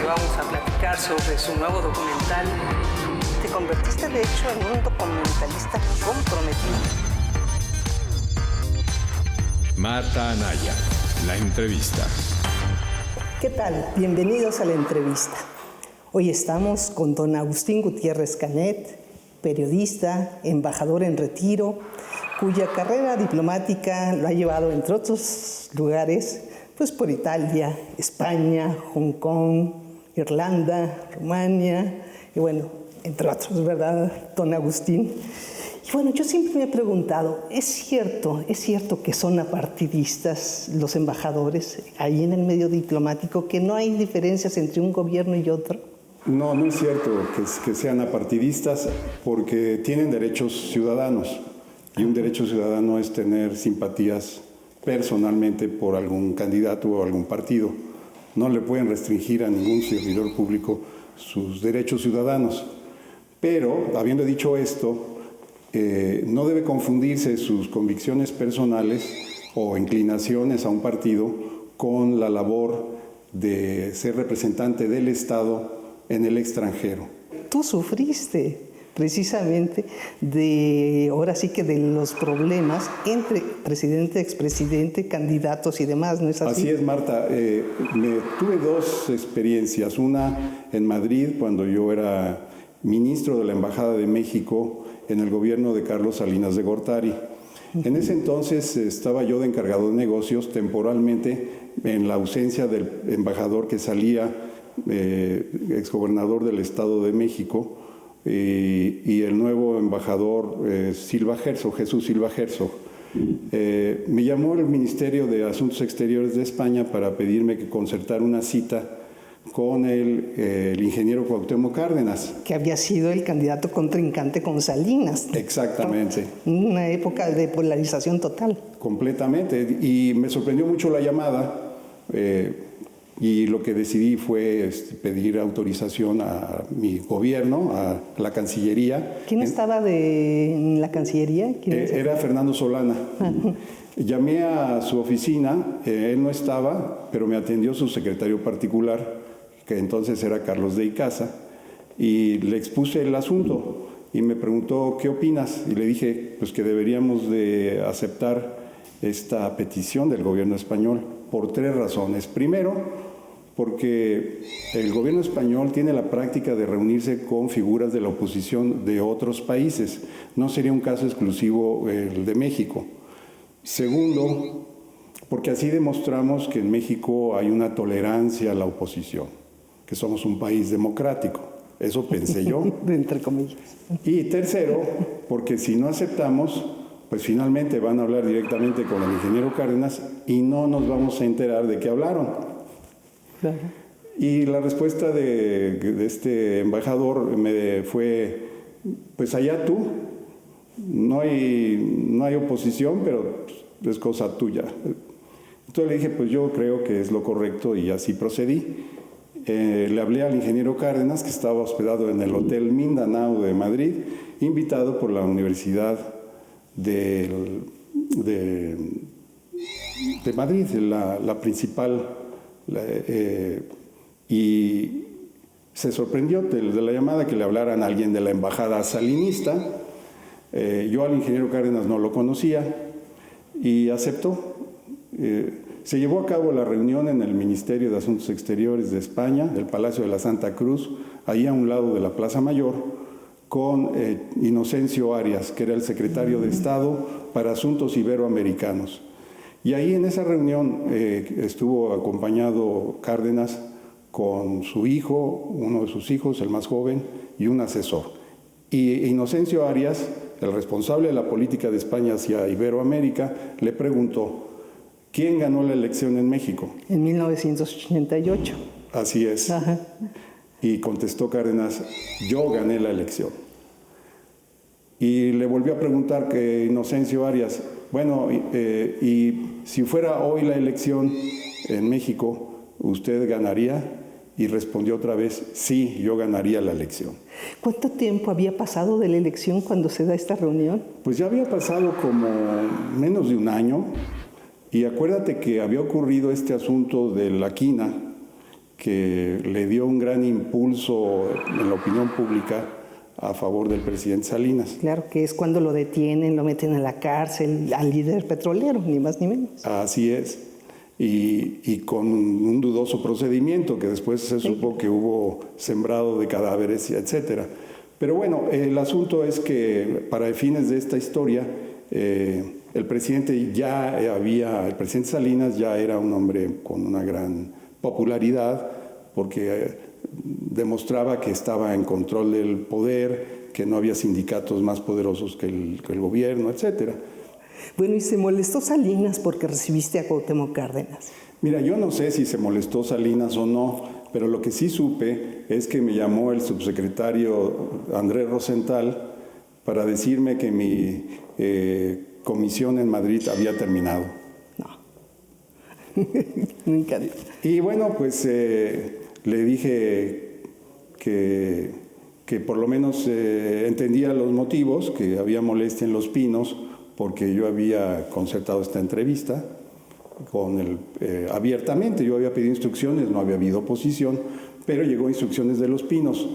que vamos a platicar sobre su nuevo documental. Te convertiste de hecho en un documentalista comprometido. Marta Anaya, la entrevista. ¿Qué tal? Bienvenidos a la entrevista. Hoy estamos con don Agustín Gutiérrez Canet, periodista, embajador en retiro, cuya carrera diplomática lo ha llevado, entre otros lugares, pues por Italia, España, Hong Kong, Irlanda, Rumania, y bueno, entre otros, ¿verdad, don Agustín? Y bueno, yo siempre me he preguntado, ¿es cierto que son apartidistas los embajadores ahí en el medio diplomático, que no hay diferencias entre un gobierno y otro? No, no es cierto que sean apartidistas, porque tienen derechos ciudadanos, y un derecho ciudadano es tener simpatías personalmente por algún candidato o algún partido. No le pueden restringir a ningún servidor público sus derechos ciudadanos. Pero, habiendo dicho esto, no debe confundirse sus convicciones personales o inclinaciones a un partido con la labor de ser representante del Estado en el extranjero. Tú sufriste precisamente ahora sí que de los problemas entre presidente, expresidente, candidatos y demás, ¿no es así? Así es, Marta. Tuve dos experiencias. Una en Madrid, cuando yo era ministro de la Embajada de México en el gobierno de Carlos Salinas de Gortari. En ese entonces estaba yo de encargado de negocios temporalmente en la ausencia del embajador que salía, exgobernador del Estado de México, y el nuevo embajador Jesús Silva Herzog. Me llamó el Ministerio de Asuntos Exteriores de España para pedirme que concertara una cita con el ingeniero Cuauhtémoc Cárdenas. Que había sido el candidato contrincante con Salinas. Exactamente. Una época de polarización total. Completamente. Y me sorprendió mucho la llamada. Y lo que decidí fue pedir autorización a mi gobierno, a la Cancillería. ¿Quién estaba en la Cancillería? Era Fernando Solana. Llamé a su oficina, él no estaba, pero me atendió su secretario particular, que entonces era Carlos de Icaza, y le expuse el asunto y me preguntó, ¿qué opinas? Y le dije, pues que deberíamos de aceptar esta petición del gobierno español por tres razones. Primero, porque el gobierno español tiene la práctica de reunirse con figuras de la oposición de otros países. No sería un caso exclusivo el de México. Segundo, porque así demostramos que en México hay una tolerancia a la oposición, que somos un país democrático. Eso pensé yo. Entre comillas. Y tercero, porque si no aceptamos, pues finalmente van a hablar directamente con el ingeniero Cárdenas y no nos vamos a enterar de qué hablaron. Claro. Y la respuesta de este embajador fue, pues allá tú, no hay oposición, pero es cosa tuya. Entonces le dije, pues yo creo que es lo correcto y así procedí. Le hablé al ingeniero Cárdenas, que estaba hospedado en el Hotel Mindanao de Madrid, invitado por la Universidad de Madrid, la principal, y se sorprendió de la llamada que le hablaran a alguien de la embajada salinista. Yo al ingeniero Cárdenas no lo conocía y aceptó. Se llevó a cabo la reunión en el Ministerio de Asuntos Exteriores de España, del Palacio de la Santa Cruz, ahí a un lado de la Plaza Mayor, con Inocencio Arias, que era el secretario de Estado para Asuntos Iberoamericanos. Y ahí en esa reunión estuvo acompañado Cárdenas con su hijo, uno de sus hijos, el más joven, y un asesor. Y Inocencio Arias, el responsable de la política de España hacia Iberoamérica, le preguntó, ¿quién ganó la elección en México? En 1988. Así es. Ajá. Y contestó Cárdenas, yo gané la elección. Y le volvió a preguntar que Inocencio Arias, bueno, y si fuera hoy la elección en México, ¿usted ganaría? Y respondió otra vez, sí, yo ganaría la elección. ¿Cuánto tiempo había pasado de la elección cuando se da esta reunión? Pues ya había pasado como menos de un año. Y acuérdate que había ocurrido este asunto de la quina, que le dio un gran impulso en la opinión pública a favor del presidente Salinas. Claro, que es cuando lo detienen, lo meten a la cárcel, al líder petrolero, ni más ni menos. Así es. Y con un dudoso procedimiento que después se supo que hubo sembrado de cadáveres, etcétera. Pero bueno, el asunto es que para fines de esta historia, el presidente Salinas ya era un hombre con una gran popularidad porque demostraba que estaba en control del poder, que no había sindicatos más poderosos que el gobierno, etcétera. Bueno, ¿y se molestó Salinas porque recibiste a Cuauhtémoc Cárdenas? Mira, yo no sé si se molestó Salinas o no, pero lo que sí supe es que me llamó el subsecretario Andrés Rosenthal para decirme que mi comisión en Madrid había terminado. No. Me encanta. Y bueno, pues le dije que por lo menos entendía los motivos, que había molestia en Los Pinos, porque yo había concertado esta entrevista abiertamente. Yo había pedido instrucciones, no había habido oposición, pero llegó instrucciones de Los Pinos.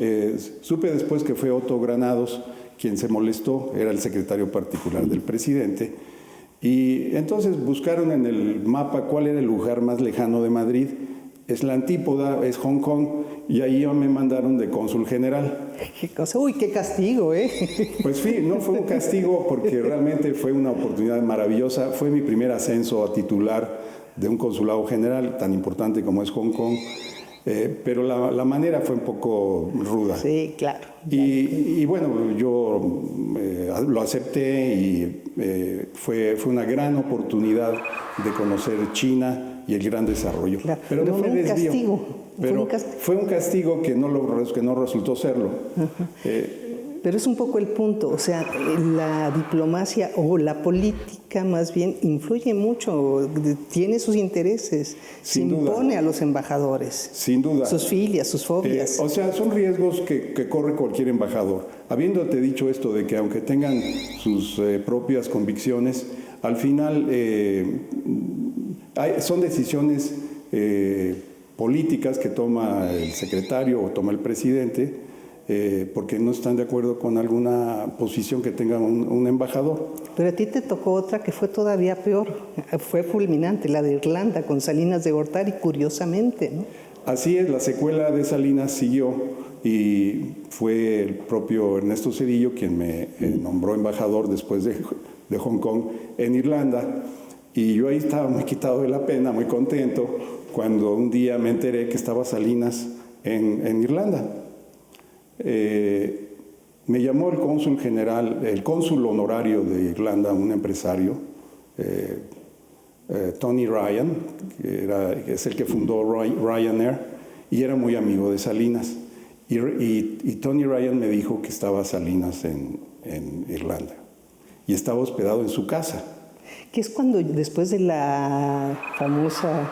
Supe después que fue Otto Granados quien se molestó, era el secretario particular del presidente, y entonces buscaron en el mapa cuál era el lugar más lejano de Madrid. Es la antípoda, es Hong Kong, y ahí me mandaron de cónsul general. ¿Qué cosa? Uy, qué castigo, ¿eh? Pues sí, no fue un castigo porque realmente fue una oportunidad maravillosa. Fue mi primer ascenso a titular de un consulado general tan importante como es Hong Kong, pero la manera fue un poco ruda. Sí, claro. Y bueno, yo lo acepté y fue una gran oportunidad de conocer China y el gran desarrollo. Claro, pero no me desvío. Castigo. Pero fue un castigo que no resultó serlo. Pero es un poco el punto, o sea, la diplomacia o la política más bien influye mucho, tiene sus intereses, se impone a los embajadores. Sin duda. Sus filias, sus fobias. O sea, son riesgos que corre cualquier embajador. Habiéndote dicho esto de que aunque tengan sus propias convicciones, al final son decisiones políticas que toma el secretario o toma el presidente, porque no están de acuerdo con alguna posición que tenga un embajador. Pero a ti te tocó otra que fue todavía peor, fue fulminante, la de Irlanda con Salinas de Gortari, curiosamente, ¿no? Así es, la secuela de Salinas siguió y fue el propio Ernesto Zedillo quien me nombró embajador después de Hong Kong en Irlanda. Y yo ahí estaba muy quitado de la pena, muy contento, cuando un día me enteré que estaba Salinas en Irlanda. Me llamó el cónsul general, el cónsul honorario de Irlanda, un empresario, Tony Ryan, que es el que fundó Ryanair, y era muy amigo de Salinas. Y Tony Ryan me dijo que estaba Salinas en Irlanda y estaba hospedado en su casa. ¿Qué es cuando después de la famosa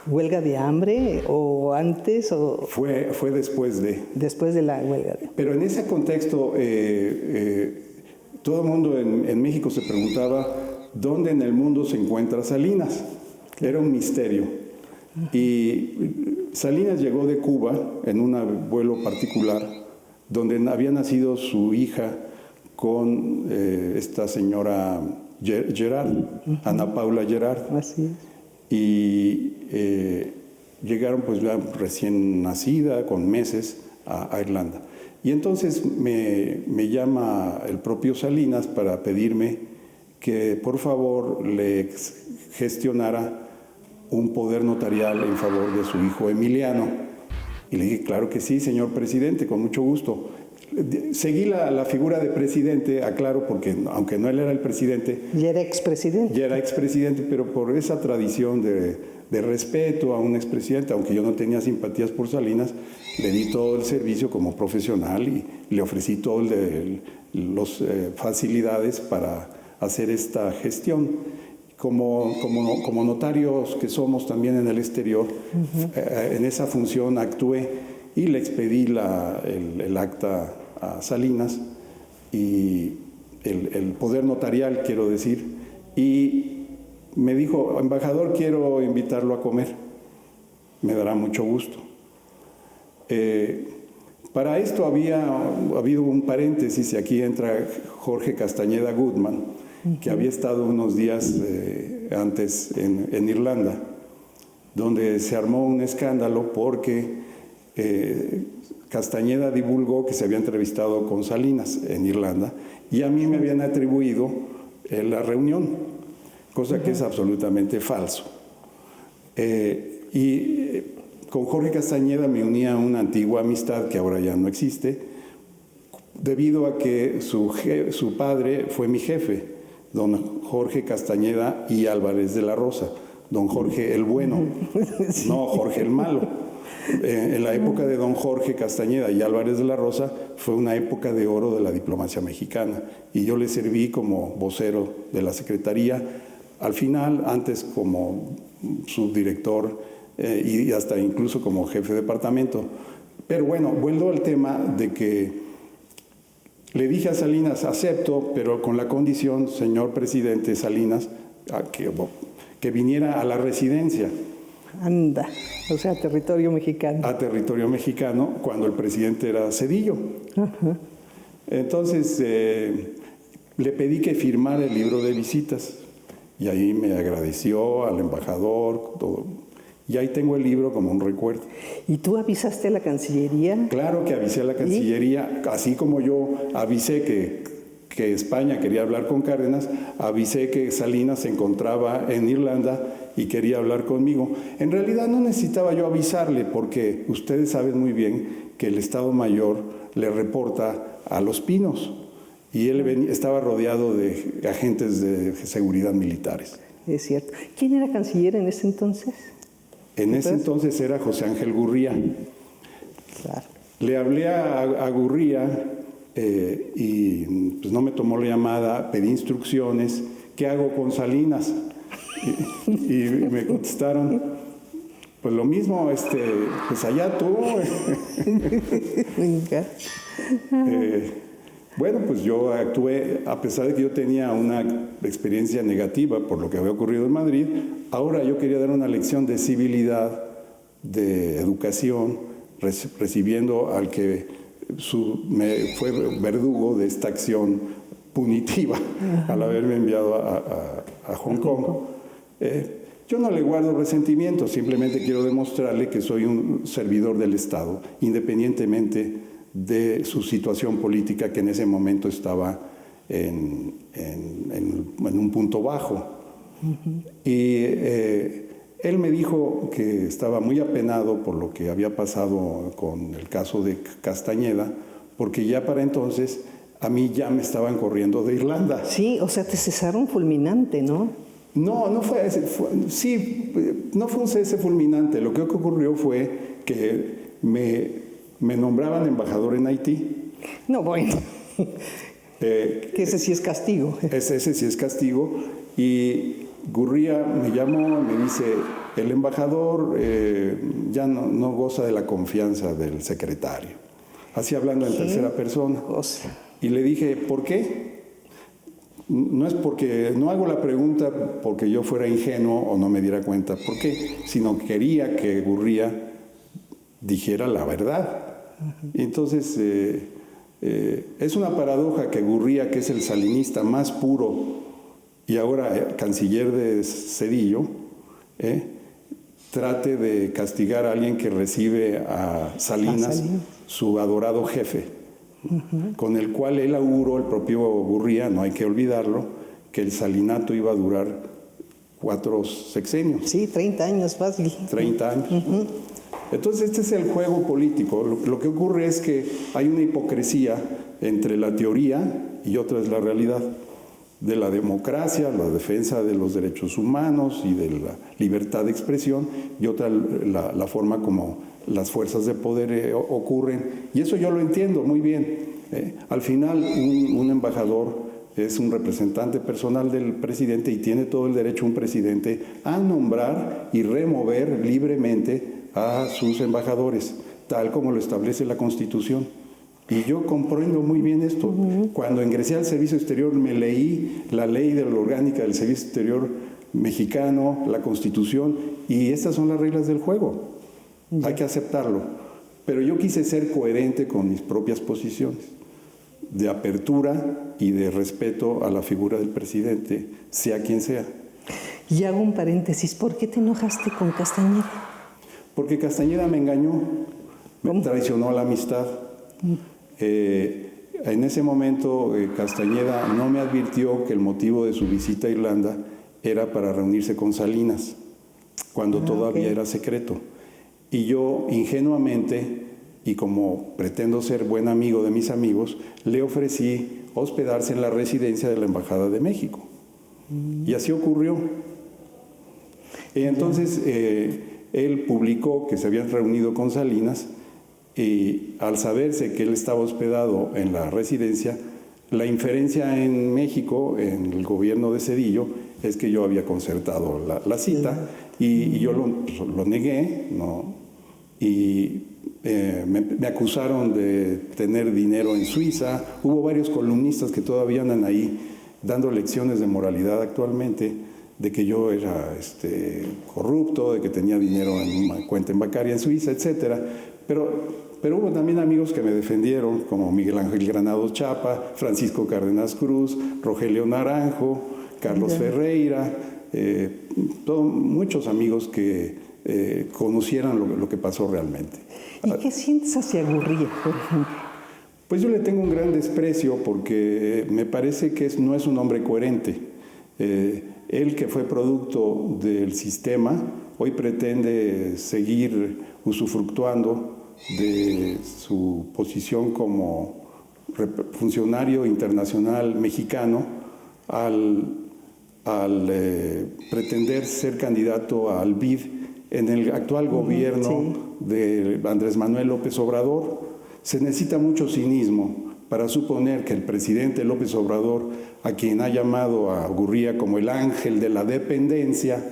huelga de hambre o antes? O fue después de. Después de la huelga de hambre. Pero en ese contexto, todo el mundo en México se preguntaba dónde en el mundo se encuentra Salinas. Era un misterio. Y Salinas llegó de Cuba en un vuelo particular donde había nacido su hija con esta señora Gerard, Ana Paula Gerard. Así es. Y llegaron pues ya recién nacida, con meses, a Irlanda. Y entonces me llama el propio Salinas para pedirme que por favor le gestionara un poder notarial en favor de su hijo Emiliano. Y le dije, claro que sí, señor presidente, con mucho gusto. Seguí la figura de presidente, aclaro, porque aunque no él era el presidente... Y era expresidente. Ya era expresidente, pero por esa tradición de respeto a un expresidente, aunque yo no tenía simpatías por Salinas, le di todo el servicio como profesional y le ofrecí todas las facilidades para hacer esta gestión. Como notarios que somos también en el exterior, en esa función actué y le expedí el acta a Salinas y el poder notarial, quiero decir, y me dijo, embajador, quiero invitarlo a comer, me dará mucho gusto. Para esto había habido un paréntesis, y aquí entra Jorge Castañeda Goodman, que había estado unos días antes en Irlanda, donde se armó un escándalo porque Castañeda divulgó que se había entrevistado con Salinas en Irlanda, y a mí me habían atribuido la reunión, cosa que es absolutamente falso. Con Jorge Castañeda me unía una antigua amistad que ahora ya no existe, debido a que su padre fue mi jefe, don Jorge Castañeda y Álvarez de la Rosa, don Jorge el bueno, sí. No Jorge el malo. En la época de don Jorge Castañeda y Álvarez de la Rosa fue una época de oro de la diplomacia mexicana, y yo le serví como vocero de la Secretaría, al final, antes como subdirector y hasta incluso como jefe de departamento. Pero bueno, vuelvo al tema de que le dije a Salinas, acepto, pero con la condición, señor presidente Salinas, que viniera a la residencia. Anda, o sea, a territorio mexicano. A territorio mexicano, cuando el presidente era Zedillo. Uh-huh. Entonces, le pedí que firmara el libro de visitas, y ahí me agradeció al embajador, todo. Y ahí tengo el libro como un recuerdo. ¿Y tú avisaste a la Cancillería? Claro que avisé a la Cancillería, así como yo avisé que España quería hablar con Cárdenas, avisé que Salinas se encontraba en Irlanda y quería hablar conmigo. En realidad no necesitaba yo avisarle, porque ustedes saben muy bien que el Estado Mayor le reporta a Los Pinos, y él estaba rodeado de agentes de seguridad militares. Es cierto. ¿Quién era canciller en ese entonces? En ese entonces era José Ángel Gurría. Claro. Le hablé a Gurría y pues no me tomó la llamada, pedí instrucciones, ¿qué hago con Salinas? Y me contestaron, pues lo mismo, pues allá tú. Bueno, pues yo actué, a pesar de que yo tenía una experiencia negativa por lo que había ocurrido en Madrid. Ahora yo quería dar una lección de civilidad, de educación, recibiendo al que me fue verdugo de esta acción punitiva al haberme enviado a Hong Kong. Yo no le guardo resentimiento, simplemente quiero demostrarle que soy un servidor del Estado, independientemente de su situación política, que en ese momento estaba en un punto bajo. Uh-huh. Y él me dijo que estaba muy apenado por lo que había pasado con el caso de Castañeda, porque ya para entonces a mí ya me estaban corriendo de Irlanda. Sí, o sea, te cesaron fulminante, ¿no? No fue ese, no fue un cese fulminante. Lo que ocurrió fue que me nombraban embajador en Haití. No, bueno, que ese sí es castigo. Ese sí es castigo. Y Gurría me llamó, me dice, el embajador ya no goza de la confianza del secretario. Así hablando en tercera persona. Y le dije, ¿por qué? No es porque, no hago la pregunta porque yo fuera ingenuo o no me diera cuenta por qué, sino quería que Gurría dijera la verdad. Y entonces es una paradoja que Gurría, que es el salinista más puro y ahora canciller de Zedillo, trate de castigar a alguien que recibe a Salinas, su adorado jefe, uh-huh, con el cual él auguró, el propio Gurría, no hay que olvidarlo, que el salinato iba a durar 4 sexenios. Sí, 30 años fácil. 30 años. Uh-huh. Entonces este es el juego político. Lo que ocurre es que hay una hipocresía entre la teoría y otra es la realidad. De la democracia, la defensa de los derechos humanos y de la libertad de expresión, y otra la forma como las fuerzas de poder ocurren. Y eso yo lo entiendo muy bien. Al final un embajador es un representante personal del presidente y tiene todo el derecho un presidente a nombrar y remover libremente a sus embajadores, tal como lo establece la Constitución. Y yo comprendo muy bien esto. Uh-huh. Cuando ingresé al Servicio Exterior me leí la ley de la orgánica del Servicio Exterior mexicano, la Constitución, y estas son las reglas del juego. Uh-huh. Hay que aceptarlo. Pero yo quise ser coherente con mis propias posiciones, de apertura y de respeto a la figura del presidente, sea quien sea. Y hago un paréntesis, ¿por qué te enojaste con Castañeda? Porque Castañeda me engañó, me traicionó la amistad. En ese momento Castañeda no me advirtió que el motivo de su visita a Irlanda era para reunirse con Salinas, cuando todavía era secreto. Y yo, ingenuamente, y como pretendo ser buen amigo de mis amigos, le ofrecí hospedarse en la residencia de la Embajada de México. Y así ocurrió. Y entonces él publicó que se habían reunido con Salinas, y al saberse que él estaba hospedado en la residencia, la inferencia en México, en el gobierno de Zedillo, es que yo había concertado la cita, y yo lo negué, ¿no? Y me acusaron de tener dinero en Suiza. Hubo varios columnistas que todavía andan ahí dando lecciones de moralidad actualmente, de que yo era corrupto, de que tenía dinero en una cuenta bancaria en Suiza, etcétera. Pero hubo también amigos que me defendieron, como Miguel Ángel Granados Chapa, Francisco Cárdenas Cruz, Rogelio Naranjo, Carlos Ferreira, muchos amigos que conocieran lo que pasó realmente. ¿Y qué sientes hacia Gurría, por ejemplo? Pues yo le tengo un gran desprecio porque me parece que no es un hombre coherente. Él, que fue producto del sistema, hoy pretende seguir usufructuando de su posición como funcionario internacional mexicano al pretender ser candidato al BID en el actual gobierno de Andrés Manuel López Obrador. Se necesita mucho cinismo para suponer que el presidente López Obrador, a quien ha llamado a Gurría como el ángel de la dependencia,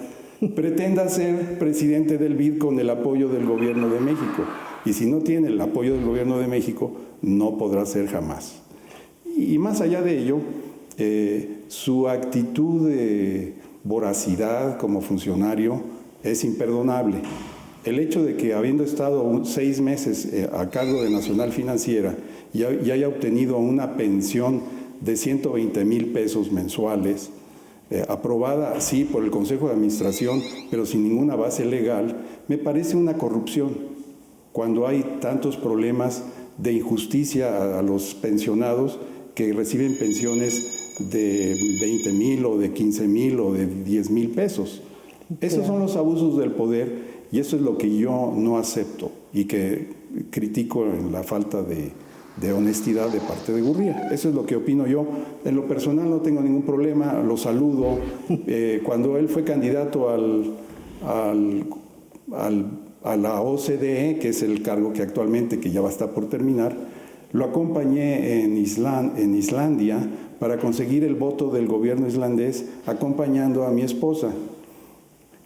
pretenda ser presidente del BID con el apoyo del gobierno de México. Y si no tiene el apoyo del gobierno de México, no podrá ser jamás. Y más allá de ello, su actitud de voracidad como funcionario es imperdonable. El hecho de que, habiendo estado 6 meses a cargo de Nacional Financiera y haya obtenido una pensión de 120,000 pesos mensuales, aprobada, sí, por el Consejo de Administración, pero sin ninguna base legal, me parece una corrupción. Cuando hay tantos problemas de injusticia a los pensionados que reciben pensiones de 20,000 o de 15,000 o de 10,000 pesos. Esos son los abusos del poder y eso es lo que yo no acepto y que critico en la falta de honestidad de parte de Gurría. Eso es lo que opino yo. En lo personal no tengo ningún problema, lo saludo. Cuando él fue candidato a la OCDE, que es el cargo que actualmente, que ya va a estar por terminar, lo acompañé en Islandia para conseguir el voto del gobierno islandés, acompañando a mi esposa.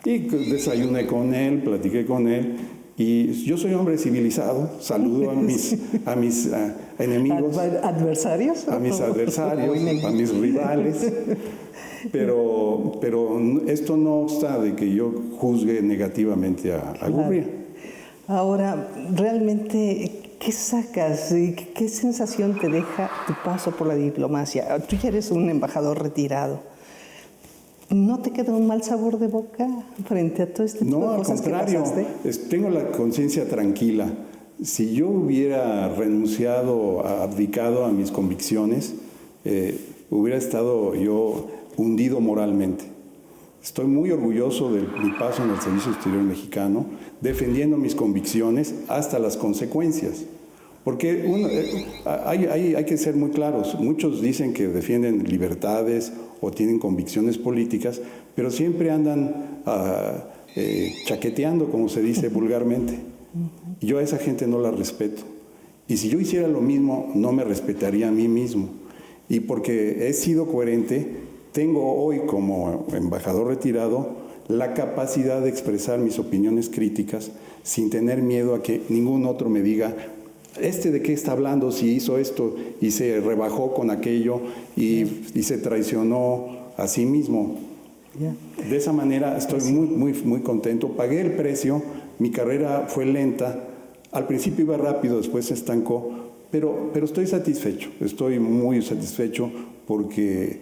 Y desayuné con él, platiqué con él, y yo soy hombre civilizado, saludo a mis enemigos, ¿adversarios? A mis adversarios, a mis rivales, pero esto no obsta de que yo juzgue negativamente a Gurría. Ahora, realmente, ¿qué sacas? ¿Qué sensación te deja tu paso por la diplomacia? Tú ya eres un embajador retirado. ¿No te queda un mal sabor de boca frente a todo este tipo de cosas que pasaste? No, al contrario, tengo la conciencia tranquila. Si yo hubiera renunciado, abdicado a mis convicciones, hubiera estado yo hundido moralmente. Estoy muy orgulloso de mi paso en el Servicio Exterior Mexicano, defendiendo mis convicciones hasta las consecuencias. Porque hay que ser muy claros. Muchos dicen que defienden libertades o tienen convicciones políticas, pero siempre andan chaqueteando, como se dice vulgarmente. Y yo a esa gente no la respeto. Y si yo hiciera lo mismo, no me respetaría a mí mismo. Y porque he sido coherente, tengo hoy como embajador retirado la capacidad de expresar mis opiniones críticas sin tener miedo a que ningún otro me diga ¿de qué está hablando? Si hizo esto y se rebajó con aquello y se traicionó a sí mismo. De esa manera estoy muy contento. Pagué el precio, mi carrera fue lenta, Al principio iba rápido, después se estancó, pero estoy satisfecho, estoy muy satisfecho porque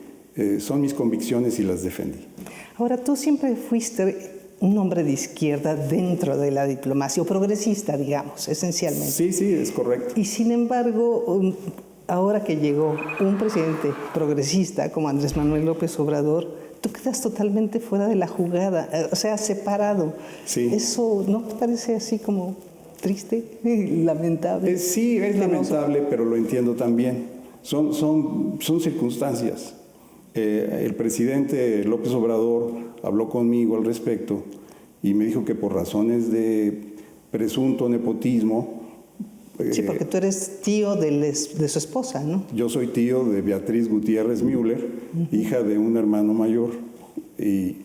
son mis convicciones y las defendí. Ahora, tú siempre fuiste un hombre de izquierda dentro de la diplomacia, o progresista, digamos, esencialmente. Sí, sí, es correcto. Y sin embargo, ahora que llegó un presidente progresista como Andrés Manuel López Obrador, tú quedas totalmente fuera de la jugada, o sea, separado. Sí. ¿Eso no te parece así como triste, lamentable? Sí, es lamentable, pero lo entiendo también. Son circunstancias. El presidente López Obrador habló conmigo al respecto y me dijo que por razones de presunto nepotismo... Sí, porque tú eres tío de su esposa, ¿no? Yo soy tío de Beatriz Gutiérrez Müller, hija de un hermano mayor. Y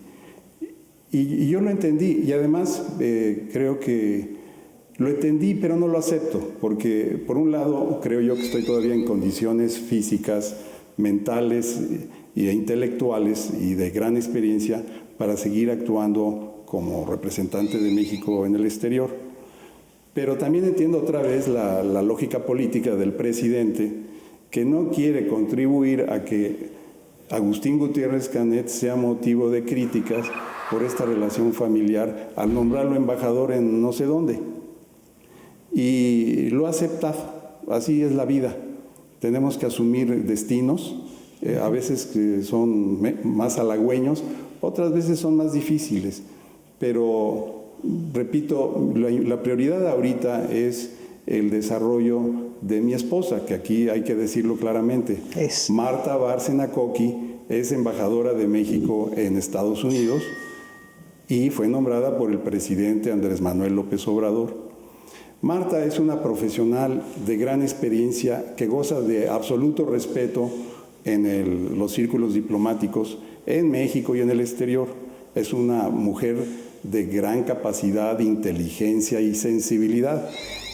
yo lo entendí. Y además creo que lo entendí, pero no lo acepto. Porque por un lado creo yo que estoy todavía en condiciones físicas, mentales e intelectuales y de gran experiencia para seguir actuando como representante de México en el exterior. Pero también entiendo otra vez la lógica política del presidente, que no quiere contribuir a que Agustín Gutiérrez Canet sea motivo de críticas por esta relación familiar al nombrarlo embajador en no sé dónde. Y lo ha aceptado, así es la vida. Tenemos que asumir destinos, a veces que son más halagüeños, otras veces son más difíciles, pero repito, la prioridad ahorita es el desarrollo de mi esposa, que aquí hay que decirlo claramente. Marta Bárcena Coqui es embajadora de México en Estados Unidos y fue nombrada por el presidente Andrés Manuel López Obrador. Marta es una profesional de gran experiencia que goza de absoluto respeto en los círculos diplomáticos en México y en el exterior. Es una mujer de gran capacidad, inteligencia y sensibilidad.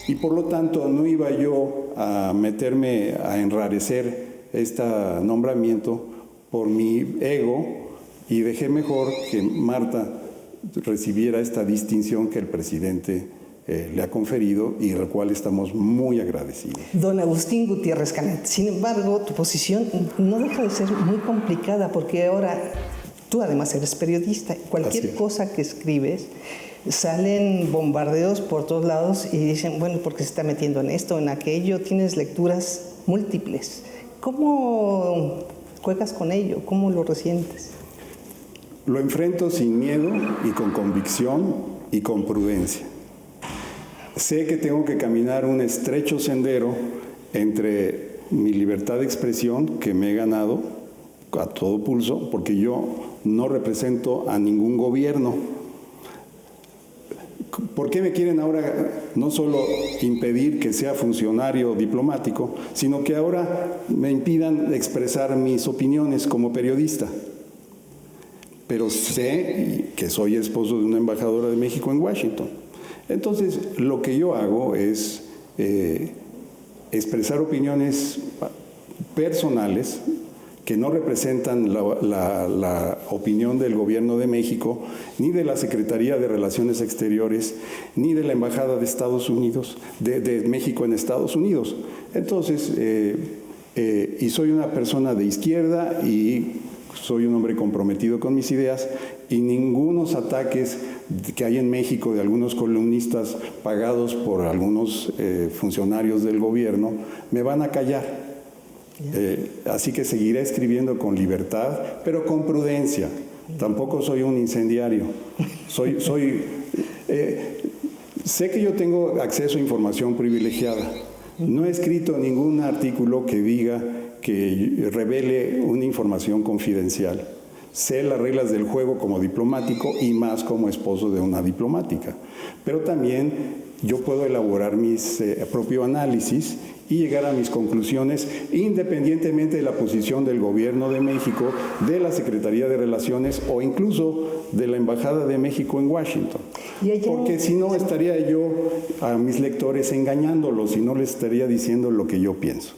Y por lo tanto no iba yo a meterme a enrarecer este nombramiento por mi ego y dejé mejor que Marta recibiera esta distinción que el presidente le ha conferido y del cual estamos muy agradecidos. Don Agustín Gutiérrez Canet, sin embargo, tu posición no deja de ser muy complicada porque ahora tú además eres periodista. Cualquier cosa que escribes, salen bombardeos por todos lados y dicen, bueno, ¿por qué se está metiendo en esto, en aquello? Tienes lecturas múltiples. ¿Cómo juegas con ello? ¿Cómo lo resientes? Lo enfrento sin miedo y con convicción y con prudencia. Sé que tengo que caminar un estrecho sendero entre mi libertad de expresión, que me he ganado a todo pulso, porque yo no represento a ningún gobierno. ¿Por qué me quieren ahora no solo impedir que sea funcionario diplomático, sino que ahora me impidan expresar mis opiniones como periodista? Pero sé que soy esposo de una embajadora de México en Washington. Entonces, lo que yo hago es expresar opiniones personales que no representan la opinión del Gobierno de México, ni de la Secretaría de Relaciones Exteriores, ni de la Embajada de Estados Unidos, de México en Estados Unidos. Entonces, y soy una persona de izquierda y soy un hombre comprometido con mis ideas, y ningunos ataques que hay en México de algunos columnistas pagados por algunos funcionarios del gobierno me van a callar. Así que seguiré escribiendo con libertad, pero con prudencia. Tampoco soy un incendiario. Sé que yo tengo acceso a información privilegiada. No he escrito ningún artículo que diga que revele una información confidencial. Sé las reglas del juego como diplomático y más como esposo de una diplomática. Pero también yo puedo elaborar mis propio análisis y llegar a mis conclusiones independientemente de la posición del Gobierno de México, de la Secretaría de Relaciones o incluso de la Embajada de México en Washington. Porque si no estaría yo a mis lectores engañándolos y no les estaría diciendo lo que yo pienso.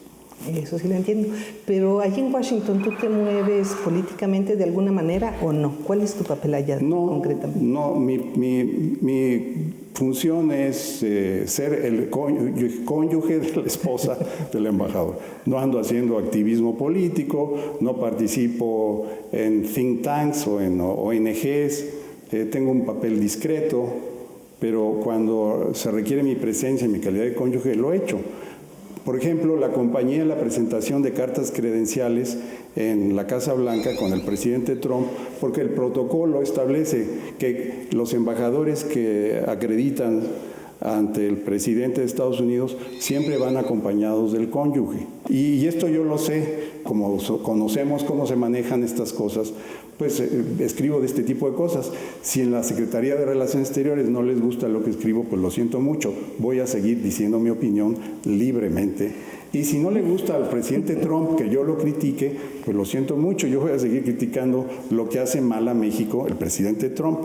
Eso sí lo entiendo. Pero allí en Washington, ¿tú te mueves políticamente de alguna manera o no? ¿Cuál es tu papel allá concretamente? No, mi función es ser el cónyuge de la esposa del embajador. No ando haciendo activismo político, no participo en think tanks o en ONGs, tengo un papel discreto, pero cuando se requiere mi presencia en mi calidad de cónyuge, lo he hecho. Por ejemplo, la acompañé en la presentación de cartas credenciales en la Casa Blanca con el presidente Trump, porque el protocolo establece que los embajadores que acreditan ante el presidente de Estados Unidos siempre van acompañados del cónyuge. Y esto yo lo sé, como conocemos cómo se manejan estas cosas, pues escribo de este tipo de cosas. Si en la Secretaría de Relaciones Exteriores no les gusta lo que escribo, pues lo siento mucho. Voy a seguir diciendo mi opinión libremente. Y si no le gusta al presidente Trump que yo lo critique, pues lo siento mucho. Yo voy a seguir criticando lo que hace mal a México el presidente Trump.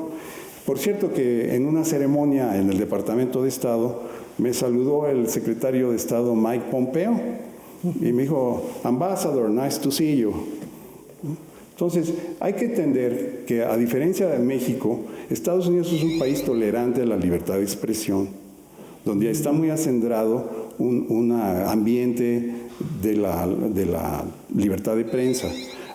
Por cierto que en una ceremonia en el Departamento de Estado me saludó el secretario de Estado Mike Pompeo y me dijo, Ambassador, nice to see you. Entonces, hay que entender que a diferencia de México, Estados Unidos es un país tolerante a la libertad de expresión, donde está muy acendrado un ambiente de la libertad de prensa.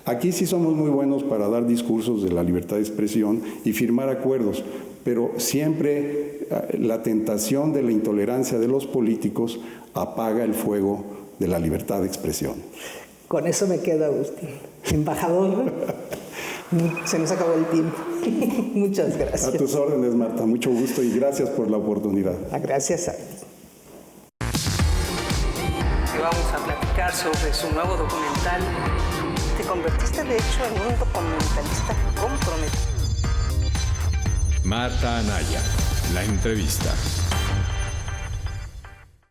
Aquí sí somos muy buenos para dar discursos de la libertad de expresión y firmar acuerdos, pero siempre la tentación de la intolerancia de los políticos apaga el fuego de la libertad de expresión. Con eso me quedo, Agustín. Embajador, se nos acabó el tiempo. Muchas gracias. A tus órdenes, Marta. Mucho gusto y gracias por la oportunidad. Gracias a ti. Vamos a platicar sobre su nuevo documental. Te convertiste, de hecho, en un documentalista comprometido. Marta Anaya, la entrevista.